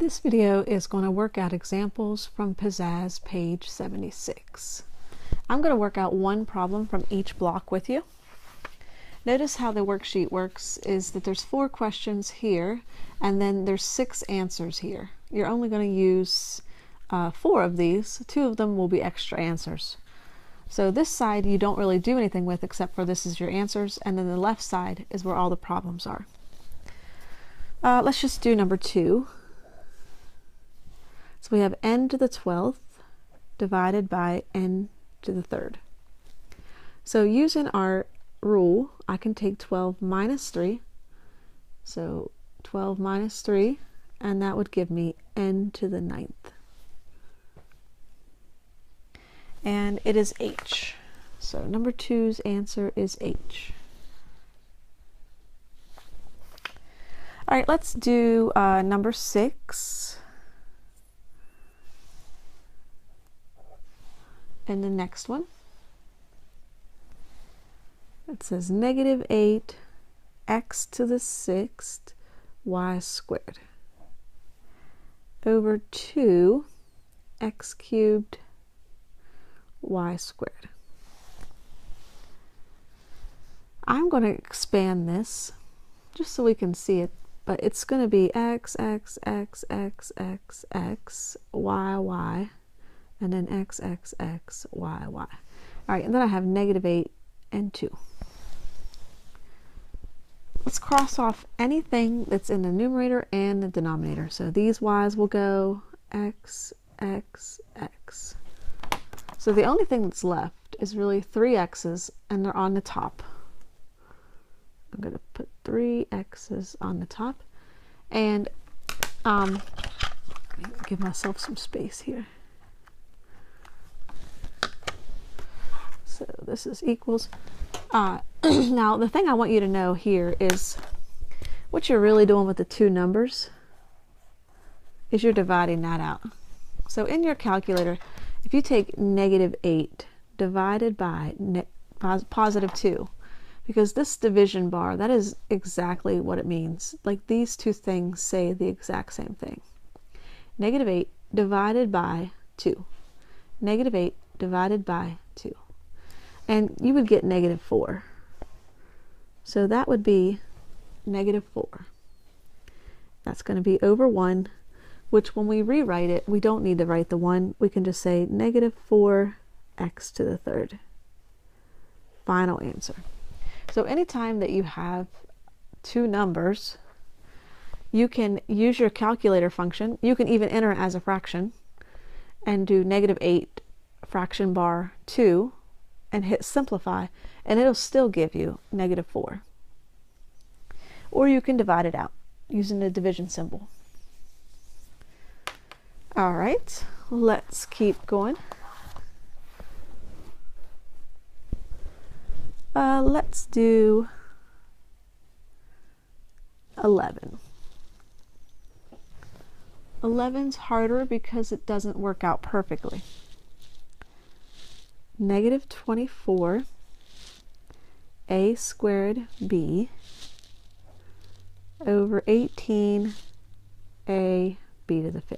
This video is going to work out examples from Pizzazz page 76. I'm going to work out one problem from each block with you. Notice how the worksheet works is that there's 4 questions here and then there's 6 answers here. You're only going to use 4 of these. 2 of them will be extra answers. So this side you don't really do anything with except for this is your answers, and then the left side is where all the problems are. Let's just do number 2. So we have n to the 12th divided by n to the 3rd. So using our rule, I can take 12 minus 3. So 12 minus 3, and that would give me n to the 9th. And it is h. So number 2's answer is h. All right, let's do number 6. And the next one, it says negative 8 x to the 6th y squared over 2 x cubed y squared. I'm going to expand this just so we can see it, but it's going to be x, x, x, x, x, x, y, y, and then x, x, x, y, y. All right, and then I have negative 8 and 2. Let's cross off anything that's in the numerator and the denominator. So these y's will go x, x, x. So the only thing that's left is really 3 x's, and they're on the top. I'm going to put 3 x's on the top, and give myself some space here. So this is equals. Now the thing I want you to know here is what you're really doing with the 2 numbers is you're dividing that out. So in your calculator, if you take negative 8 divided by positive 2, because this division bar, that is exactly what it means. Like these 2 things say the exact same thing. Negative 8 divided by 2. Negative 8 divided by 2. And you would get negative 4. So that would be negative 4. That's going to be over 1, which when we rewrite it, we don't need to write the 1. We can just say negative 4 x to the 3rd. Final answer. So anytime that you have 2 numbers, you can use your calculator function. You can even enter it as a fraction and do negative 8 fraction bar 2 and hit simplify, and it'll still give you negative 4. Or you can divide it out using the division symbol. All right, let's keep going. Let's do 11. 11's harder because it doesn't work out perfectly. Negative 24 a squared b over 18 a b to the 5th.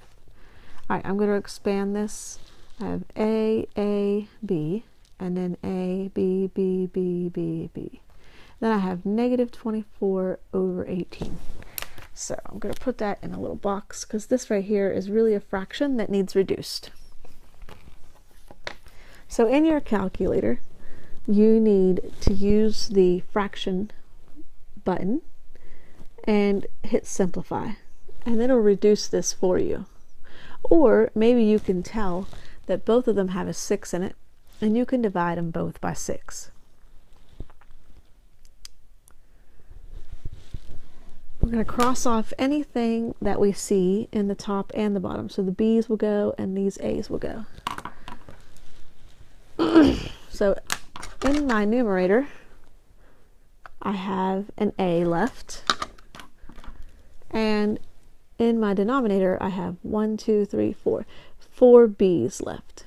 All right, I'm going to expand this. I have a, b, and then a, b, b, b, b, b. Then I have negative 24 over 18. So I'm going to put that in a little box because this right here is really a fraction that needs reduced. So in your calculator, you need to use the fraction button and hit simplify, and it'll reduce this for you. Or maybe you can tell that both of them have a 6 in it, and you can divide them both by 6. We're going to cross off anything that we see in the top and the bottom. So the B's will go and these A's will go. So in my numerator, I have an A left, and in my denominator, I have 4 B's left.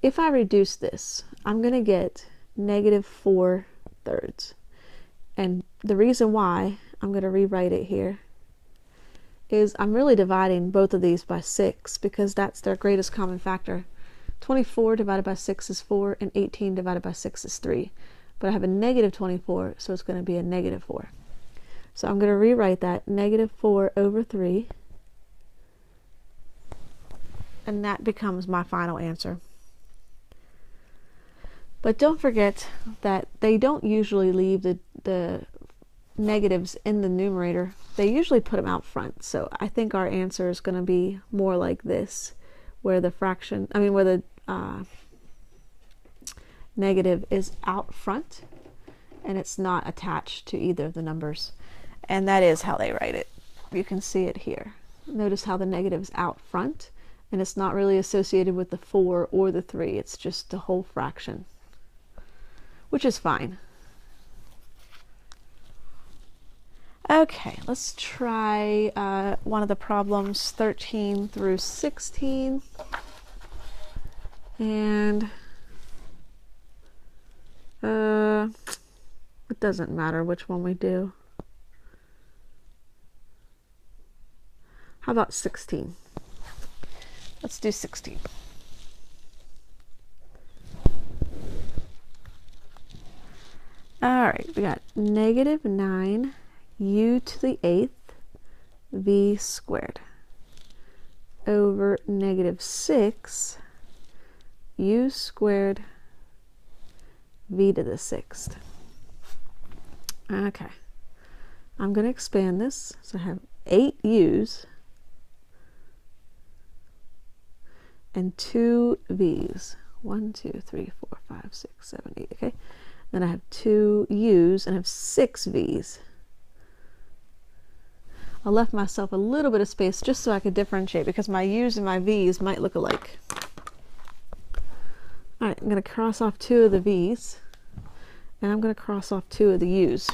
If I reduce this, I'm going to get negative 4/3. And the reason why, I'm going to rewrite it here, is I'm really dividing both of these by 6 because that's their greatest common factor. 24 divided by 6 is 4, and 18 divided by 6 is 3. But I have a negative 24, so it's going to be a negative 4. So I'm going to rewrite that, negative 4 over 3, and that becomes my final answer. But don't forget that they don't usually leave the negatives in the numerator. They usually put them out front. So I think our answer is going to be more like this, where the fraction, where the negative is out front and it's not attached to either of the numbers. And that is how they write it. You can see it here. Notice how the negative is out front and it's not really associated with the 4 or the 3. It's just the whole fraction, which is fine. Okay, let's try one of the problems, 13 through 16. And it doesn't matter which one we do. How about 16? Let's do 16. All right, we got negative 9 u to the 8th v squared over negative 6 u squared v to the 6th. Okay, I'm going to expand this. So I have 8 u's and 2 v's. 1, 2, 3, 4, 5, 6, 7, 8. Okay, then I have 2 u's and I have 6 v's. I left myself a little bit of space just so I could differentiate because my u's and my v's might look alike. All right, I'm going to cross off 2 of the v's and I'm going to cross off 2 of the u's.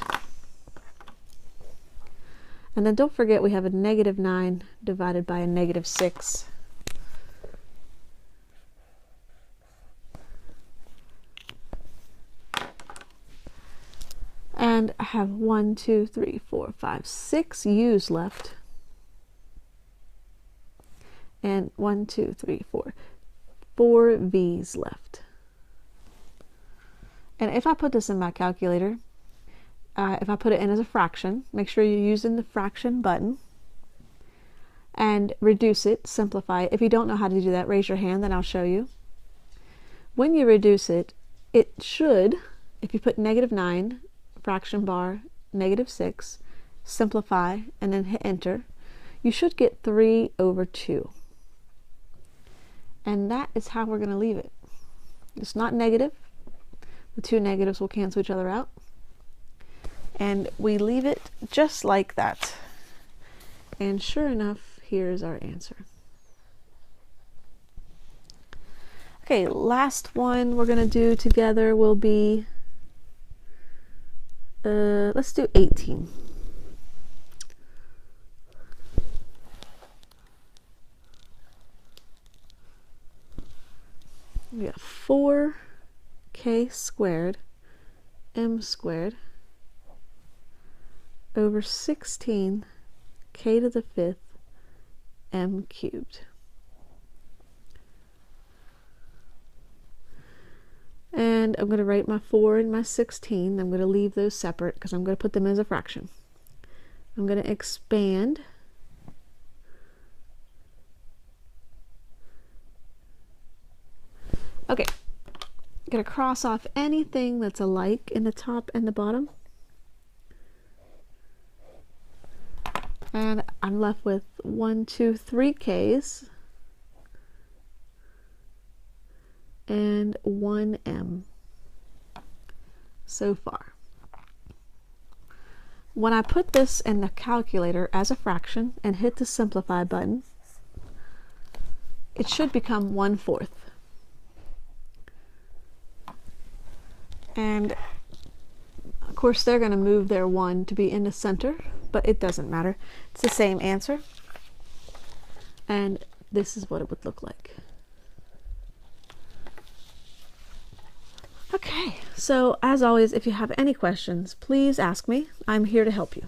And then don't forget we have a negative 9 divided by a negative 6. And I have 1, 2, 3, 4, 5, 6 u's left. And 1, 2, 3, 4 v's left. And if I put this in my calculator, if I put it in as a fraction, make sure you're using the fraction button and reduce it, simplify it. If you don't know how to do that, raise your hand, then I'll show you. When you reduce it, it should, if you put negative 9, fraction bar, negative 6, simplify, and then hit enter, you should get 3 over 2. And that is how we're going to leave it. It's not negative. The 2 negatives will cancel each other out. And we leave it just like that. And sure enough, here's our answer. Okay, last one we're going to do together will be let's do 18. We got 4k squared m squared over 16 k to the 5th m cubed. And I'm going to write my 4 and my 16. I'm going to leave those separate because I'm going to put them as a fraction. I'm going to expand. Okay, I'm going to cross off anything that's alike in the top and the bottom. And I'm left with 1, 2, 3 k's. And 1m so far. When I put this in the calculator as a fraction and hit the simplify button, it should become 1/4. And of course they're going to move their 1 to be in the center, but it doesn't matter. It's the same answer. And this is what it would look like. Okay, so as always, if you have any questions, please ask me. I'm here to help you.